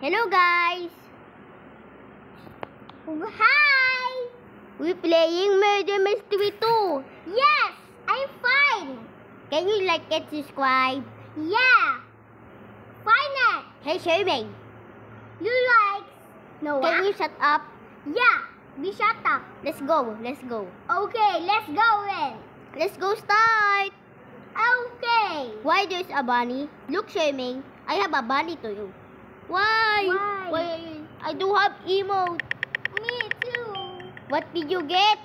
Hello guys! Hi! We're playing Murder Mystery 2. Yes, I'm fine. Can you like and subscribe? Yeah. Fine it. Hey Sherman, You like Noah? can you shut up? Yeah, we shut up. Let's go. Okay, let's go then. Let's go start! Okay. Why there's a bunny? Look Sherman, I have a bunny to you. Why? Why? I do have emote. Me too. What did you get?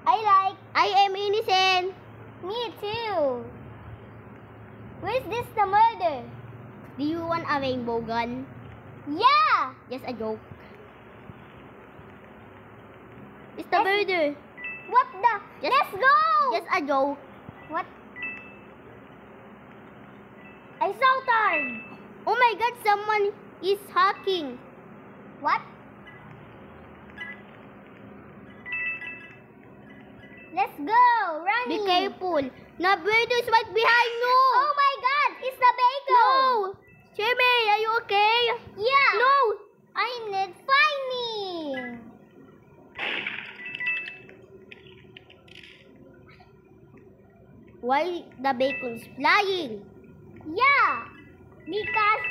I I am innocent. Me too. Where's this the murder? Do you want a rainbow gun? Yeah. Just a joke. It's the murder. What the? Let's go. Just a joke. What? I so tired. Oh my god, someone is hacking. What? Let's go. Running. Be careful. The murder's right behind you. Oh my god, it's the bacon. No. Sherman, are you okay? Yeah. No. I need finding. Why the bacon's flying? Yeah. Because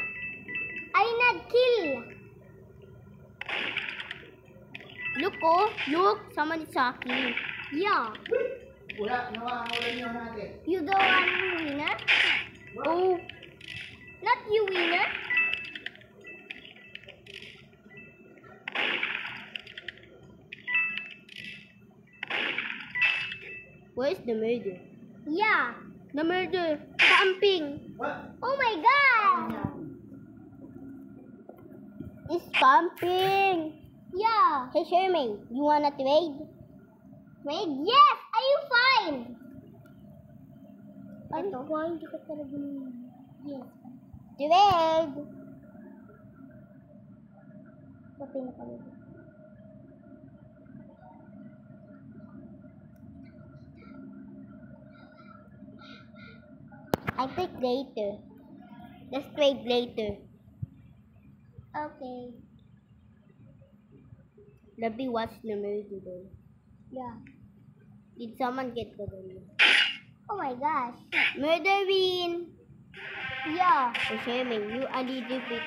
I need kill. Look oh, look, someone is hacking. Yeah. Wala, nawawala niyo natin. You the one winner? Oh, Not you winner? where's the murder? Yeah. The murder, camping. What? Oh my god. It's camping. Yeah. Hey Sherman, you wanna trade? Wait, yes! Are you fine? I'm fine. Di ka talaga Yes. Trade. Kapin na kami. I think later. Let's trade later. Okay. Let me watch the murder then. Yeah. Did someone get the gun? Oh my gosh. Murder win! Yeah. Hey Sherman, you a little bit.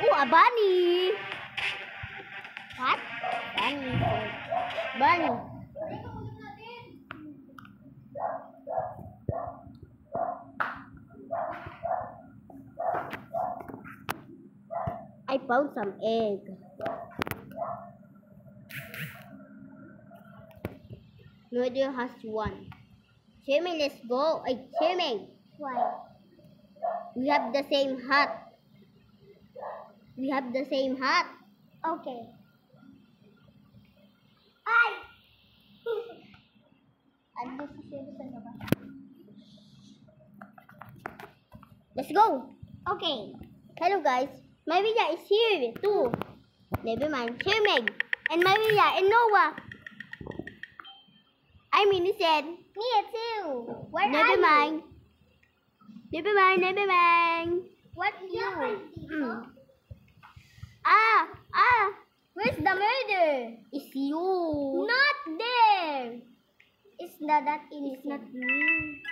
Oh, a bunny! What? Bunny. Bunny. I found some egg. Murder has won. Sherman, let's go. Hey, Sherman, Why? we have the same hat. We have the same hat. Okay. Ay! Ano si Sherman na ba? Let's go. Okay. Hello guys, Maria is here too. Never mind, Sherman and Maria and Noah. I'm innocent. Me too. Where Never are you? mind. Never mind. What you? Ah, Where's the murder? it's you. Not there. It's not that It's innocent. not me.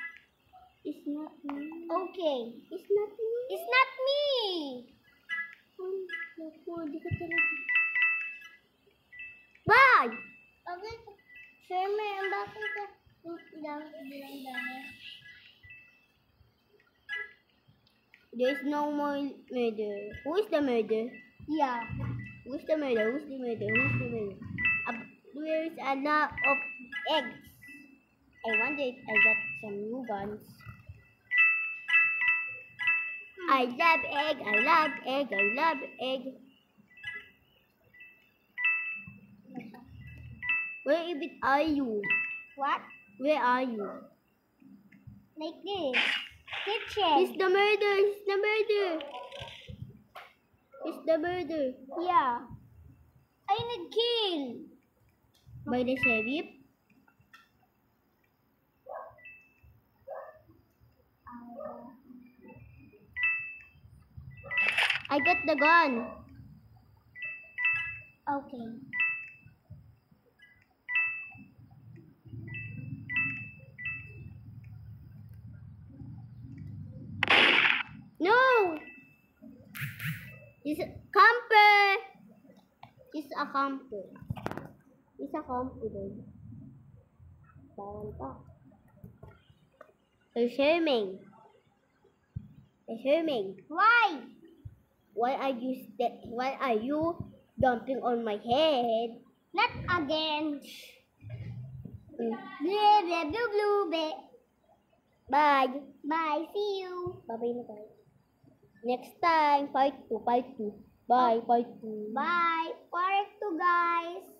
It's not me. Okay. It's not me. It's not me. Naku, di ka talaga. Bye! Okay. Sherman, bakit ka? Bilang-dami. There's no more murder. Who is the murder? Yeah. Who's the murder? There is a lot of eggs. I wonder if I got some new guns. I love egg. Where even are you? What? Where are you? Like this. Kitchen. It's the murder. Yeah. I need kill. By the sheriff? I got the gun. Okay. No! He's a camper! He's a camper. He's a camper din. Bawal pa. They're swimming. They're swimming. Why? Why are you jumping on my head? Not again. Mm. Blue, blue, blue, blue, blue. Bye. Bye. See you. Bye-bye na tayo. Next time, part 2. Bye, part 2. Bye. Part 2, guys.